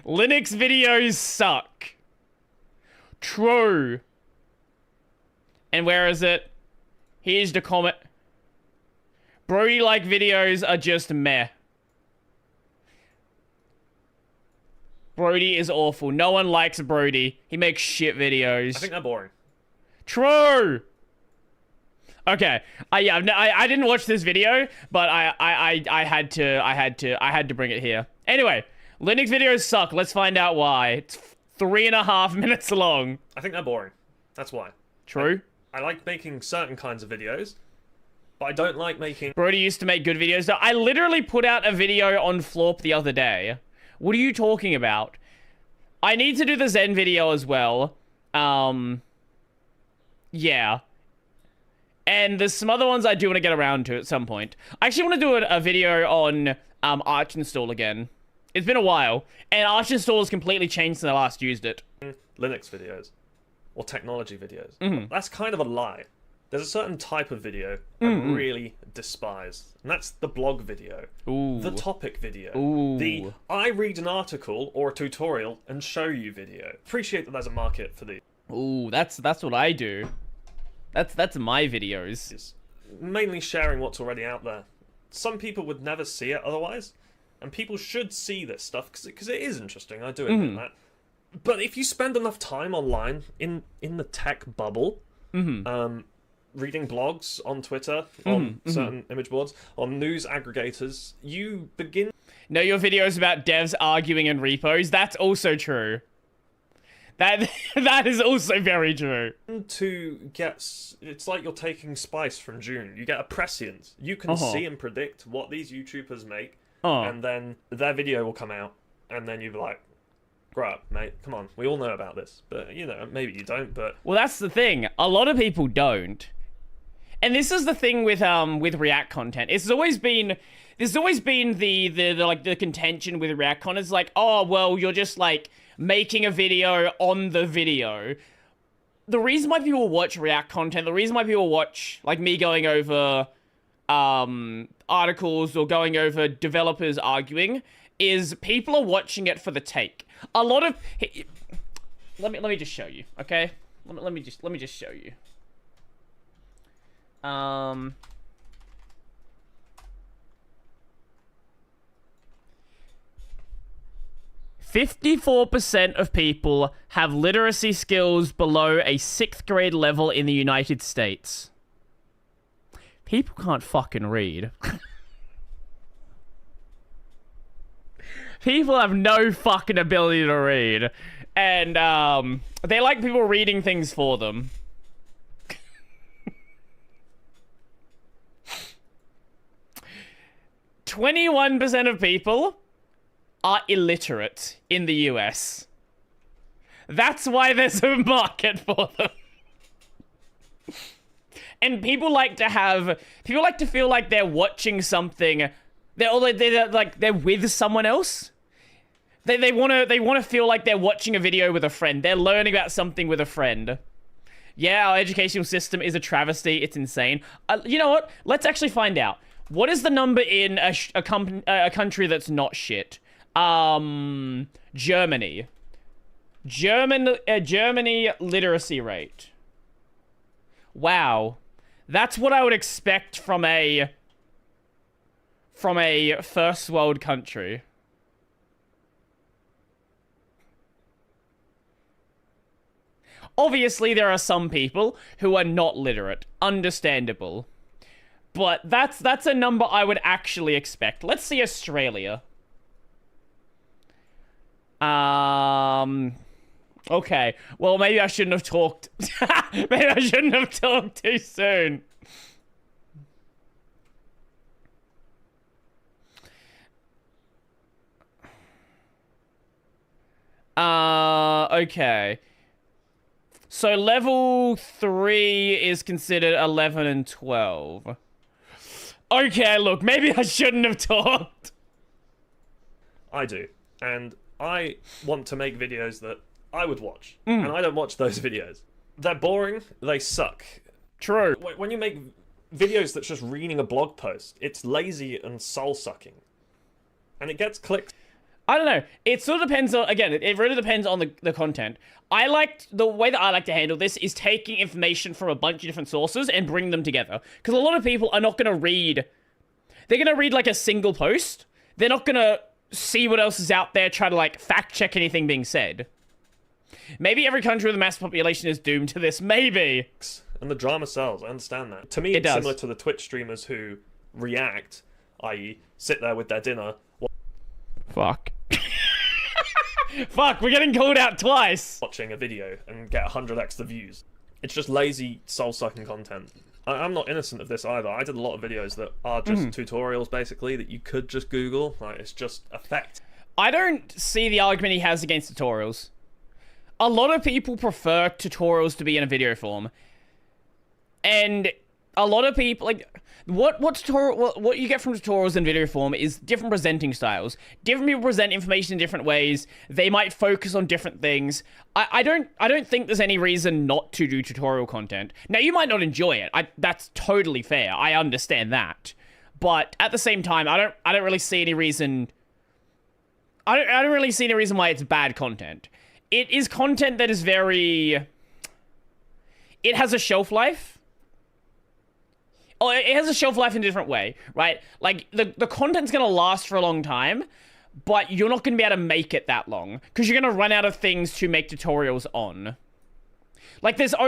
Linux videos suck. True. And where is it? Here's the comment. Brodie-like videos are just meh. Brodie is awful. No one likes Brodie. He makes shit videos. I think they're boring. True. Okay. Yeah. I didn't watch this video, but I had to bring it here. Anyway, Linux videos suck. Let's find out why. It's 3.5 minutes long. I think they're boring. That's why. True. I like making certain kinds of videos, but I don't like making... Brodie used to make good videos. I literally put out a video on Florp the other day. What are you talking about? I need to do the Zen video as well. Yeah. And there's some other ones I do want to get around to at some point. I actually want to do a video on Arch Install again. It's been a while, and Arch Install has completely changed since I last used it. Linux videos. Or technology videos. That's kind of a lie. There's a certain type of video I really despise, and that's the blog video. Ooh. The topic video. Ooh. The I read an article or a tutorial and show you video. Appreciate that there's a market for these. Ooh, that's what I do. That's my videos. It's mainly sharing what's already out there. Some people would never see it otherwise, and people should see this stuff because it is interesting. I do admit that. But if you spend enough time online in the tech bubble, reading blogs on Twitter, on certain image boards, on news aggregators, you begin... No, your videos about devs arguing in repos, that's also true. That is also very true. To get... It's like you're taking spice from June. You get a prescient. You can see and predict what these YouTubers make, and then their video will come out, and then you'll be like, grow up, mate. Come on. We all know about this. But, you know, maybe you don't, but... Well, that's the thing. A lot of people don't. And this is the thing with React content. There's always been the contention with React content. It's like, oh, well, you're just, like, making a video on the video. The reason why people watch React content, the reason why people watch, like, me going over articles or going over developers arguing is people are watching it for the take. A lot of... Let me just show you, okay? Let me just show you. 54% of people have literacy skills below a 6th grade level in the United States. People can't fucking read. People have no fucking ability to read. And, they like people reading things for them. 21% of people are illiterate in the US. That's why there's a market for them. And people like to feel like they're watching something. They're with someone else. They want to feel like they're watching a video with a friend. They're learning about something with a friend. Yeah, our educational system is a travesty. It's insane. You know what? Let's actually find out. What is the number in a country that's not shit? Germany. Germany literacy rate. Wow. That's what I would expect from a first world country. Obviously, there are some people who are not literate. Understandable. But that's a number I would actually expect. Let's see Australia. Okay. Well, maybe I shouldn't have talked. Maybe I shouldn't have talked too soon. Okay. So level 3 is considered 11 and 12. Okay, look, maybe I shouldn't have talked. I do. And I want to make videos that I would watch. And I don't watch those videos. They're boring. They suck. True. When you make videos that's just reading a blog post, it's lazy and soul-sucking. And it gets clicks. I don't know. It sort of depends on, again, it really depends on the content. The way that I like to handle this is taking information from a bunch of different sources and bring them together. Because a lot of people are not going to read, they're going to read like a single post. They're not going to see what else is out there, try to like fact check anything being said. Maybe every country with a mass population is doomed to this. Maybe. And the drama sells. I understand that. To me, it's similar to the Twitch streamers who react, i.e. sit there with their dinner. Fuck. Fuck, we're getting called out twice. Watching a video and get 100 extra views. It's just lazy, soul-sucking content. I'm not innocent of this either. I did a lot of videos that are just tutorials, basically, that you could just Google. Like, it's just effect. I don't see the argument he has against tutorials. A lot of people prefer tutorials to be in a video form. And a lot of people, like, what you get from tutorials in video form is different presenting styles. Different people present information in different ways. They might focus on different things. I don't think there's any reason not to do tutorial content. Now, you might not enjoy it. That's totally fair. I understand that. But at the same time, I don't really see any reason. I don't really see any reason why it's bad content. It is content that is very. It has a shelf life. Oh, it has a shelf life in a different way, right? Like, the content's gonna last for a long time, but you're not gonna be able to make it that long, because you're gonna run out of things to make tutorials on. Like, this is,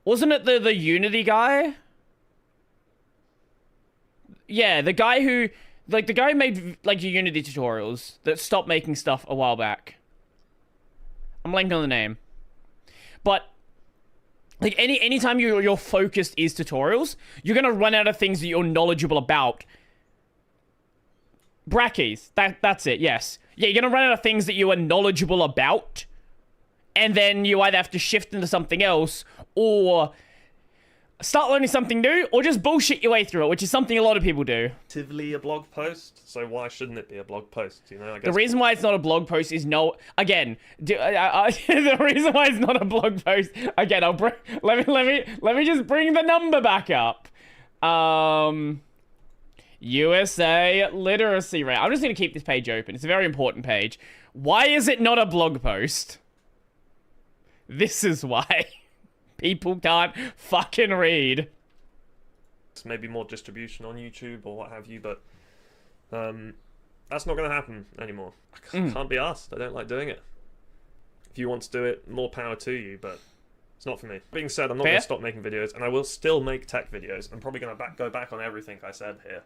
wasn't it the Unity guy? Yeah, the guy who made, like, Unity tutorials that stopped making stuff a while back. I'm blanking on the name. But, like, anytime your focus is tutorials, you're gonna run out of things that you're knowledgeable about. Brackies, that's it, yes. Yeah, you're gonna run out of things that you are knowledgeable about, and then you either have to shift into something else, or start learning something new, or just bullshit your way through it, which is something a lot of people do. Actively a blog post, so why shouldn't it be a blog post? You know, I guess the reason why it's not a blog post is the reason why it's not a blog post. Again, let me just bring the number back up. USA literacy rate. I'm just gonna keep this page open. It's a very important page. Why is it not a blog post? This is why. People can't fucking read. It's maybe more distribution on YouTube or what have you, but that's not going to happen anymore. I can't be asked. I don't like doing it. If you want to do it, more power to you, but it's not for me. Being said, I'm not going to stop making videos, and I will still make tech videos. I'm probably going to go back on everything I said here.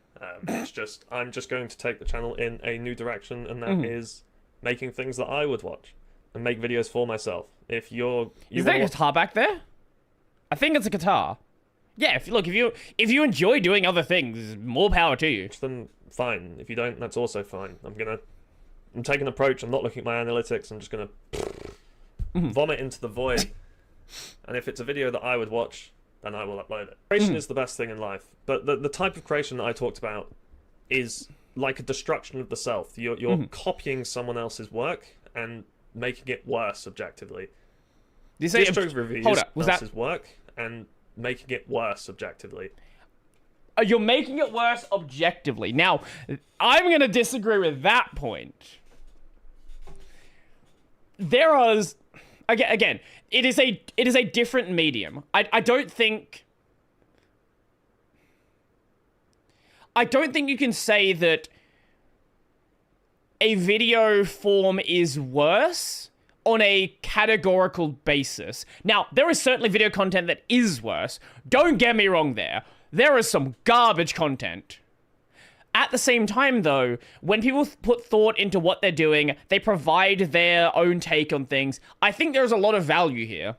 I'm just going to take the channel in a new direction, and that is making things that I would watch and make videos for myself. Is there a guitar back there? I think it's a guitar. Yeah, if you enjoy doing other things, more power to you. Then fine. If you don't, that's also fine. I'm taking an approach. I'm not looking at my analytics. I'm just gonna vomit into the void. And if it's a video that I would watch, then I will upload it. Creation is the best thing in life, but the type of creation that I talked about is like a destruction of the self. You're copying someone else's work and making it worse objectively. Distro reviews someone else's work and making it worse objectively. You're making it worse objectively. Now, I'm going to disagree with that point. Again, it is a different medium. I don't think you can say that a video form is worse on a categorical basis. Now, there is certainly video content that is worse. Don't get me wrong there. There is some garbage content. At the same time, though, when people put thought into what they're doing, they provide their own take on things. I think there's a lot of value here.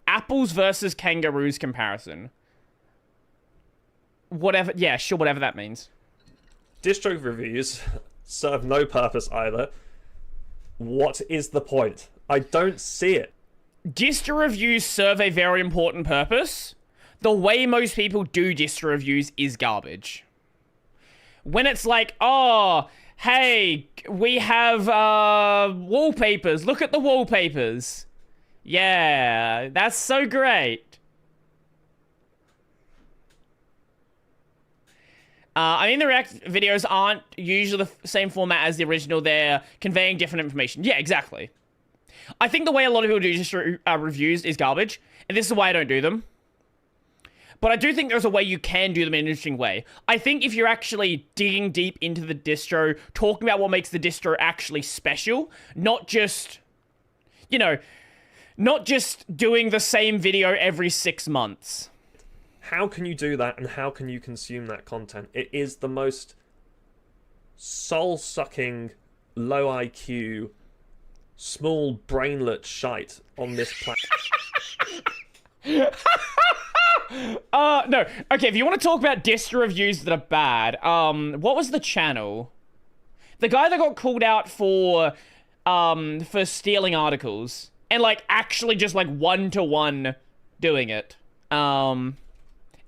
Apples versus kangaroos comparison. Whatever that means. Distro reviews serve no purpose either. What is the point? I don't see it. Distro reviews serve a very important purpose. The way most people do distro reviews is garbage. When it's like, oh, hey, we have wallpapers. Look at the wallpapers. Yeah, that's so great. I mean, the React videos aren't usually the same format as the original. They're conveying different information. Yeah, exactly. I think the way a lot of people do just reviews is garbage, and this is why I don't do them. But I do think there's a way you can do them in an interesting way. I think if you're actually digging deep into the distro, talking about what makes the distro actually special, not just, you know, not just doing the same video every 6 months. How can you do that, and how can you consume that content? It is the most soul-sucking, low IQ, small brainlet shite on this planet. No. Okay, if you want to talk about distro reviews that are bad, what was the channel? The guy that got called out for stealing articles and, like, actually just, like, one-to-one doing it.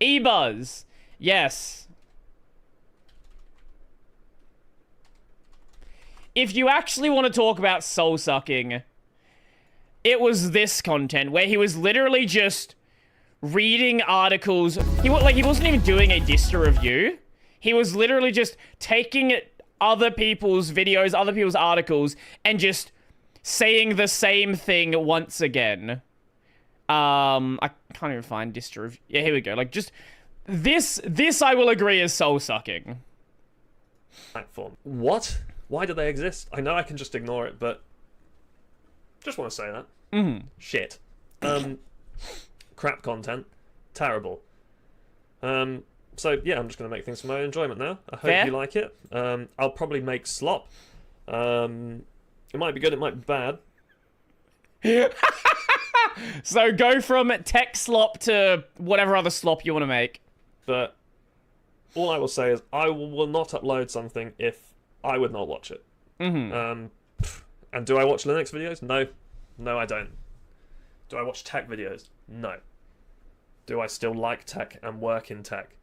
eBuzz. Yes. If you actually want to talk about soul-sucking, it was this content where he was literally just reading articles. He wasn't even doing a distro review. He was literally just taking other people's videos, other people's articles, and just saying the same thing once again. I can't even find distro review. Yeah, here we go. Like, just this I will agree is soul-sucking. Platform. What? Why do they exist? I know I can just ignore it, but just want to say that. Shit. Crap content. Terrible. So yeah, I'm just going to make things for my own enjoyment now. I hope you like it. I'll probably make slop. It might be good, it might be bad. So go from tech slop to whatever other slop you want to make. But all I will say is I will not upload something if I would not watch it. And do I watch Linux videos? No. No, I don't. Do I watch tech videos? No. Do I still like tech and work in tech?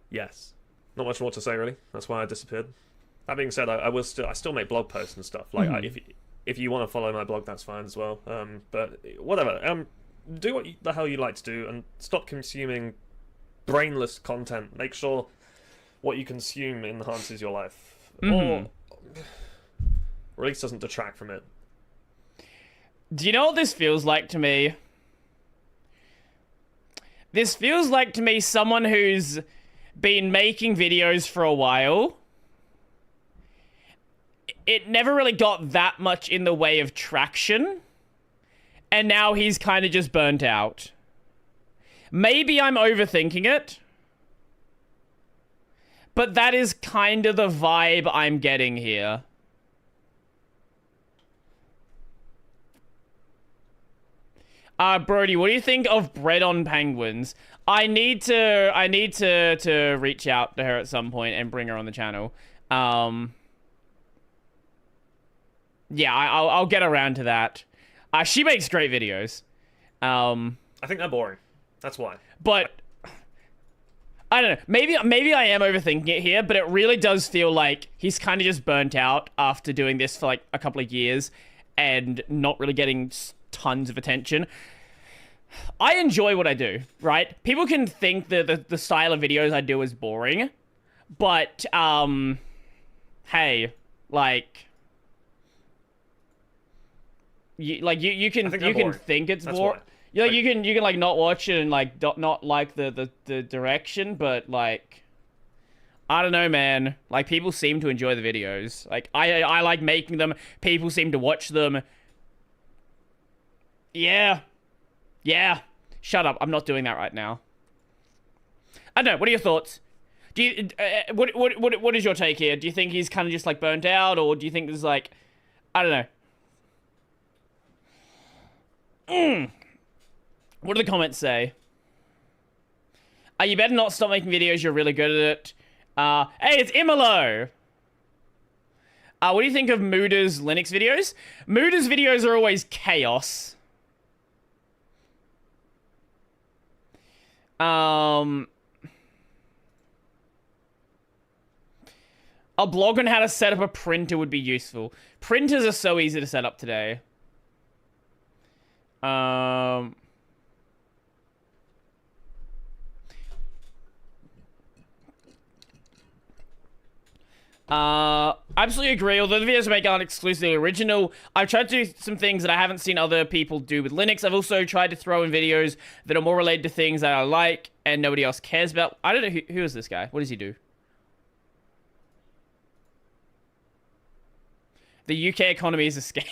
Yes. Not much more to say, really. That's why I disappeared. That being said, I still make blog posts and stuff. Like, if you want to follow my blog, that's fine as well. But whatever. Do what the hell you like to do, and stop consuming brainless content. Make sure what you consume enhances your life, or at least doesn't detract from it. Do you know what this feels like to me? This feels like to me someone who's been making videos for a while. It never really got that much in the way of traction, and now he's kind of just burnt out. Maybe I'm overthinking it, but that is kind of the vibe I'm getting here. Brodie, what do you think of Bread on Penguins? I need to reach out to her at some point and bring her on the channel. Yeah, I'll get around to that. She makes great videos. I think they're boring. That's why. But I don't know. Maybe I am overthinking it here, but it really does feel like he's kind of just burnt out after doing this for like a couple of years and not really getting tons of attention. I enjoy what I do, right? People can think that the style of videos I do is boring, but hey, like you can think it's boring. Yeah, you can like not watch it and like not like the direction, but like I don't know, man. Like people seem to enjoy the videos. Like I like making them. People seem to watch them. Yeah. Shut up. I'm not doing that right now. I don't know. What are your thoughts? Do you what is your take here? Do you think he's kind of just like burnt out, or do you think there's like I don't know. What do the comments say? You better not stop making videos. You're really good at it. Hey, it's Imolo. What do you think of Muda's Linux videos? Muda's videos are always chaos. A blog on how to set up a printer would be useful. Printers are so easy to set up today. Absolutely agree. Although the videos I make aren't exclusively original, I've tried to do some things that I haven't seen other people do with Linux. I've also tried to throw in videos that are more related to things that I like and nobody else cares about. I don't know who is this guy. What does he do? The UK economy is a scam.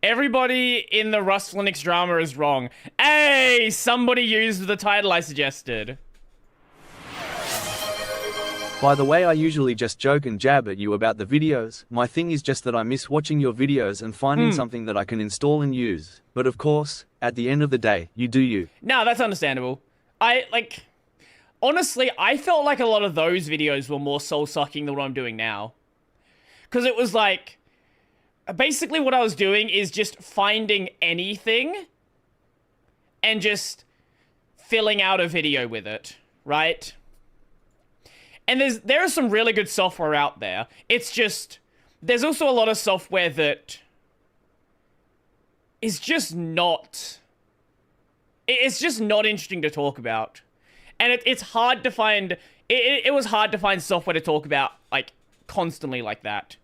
Everybody in the Rust Linux drama is wrong. Hey, somebody used the title I suggested. By the way, I usually just joke and jab at you about the videos. My thing is just that I miss watching your videos and finding something that I can install and use. But of course, at the end of the day, you do you. No, that's understandable. Honestly, I felt like a lot of those videos were more soul-sucking than what I'm doing now. Because it was like, basically what I was doing is just finding anything and just filling out a video with it, right? And there is some really good software out there. It's just, there's also a lot of software that is just not, it's just not interesting to talk about. And it's hard to find, it was hard to find software to talk about, like, constantly like that.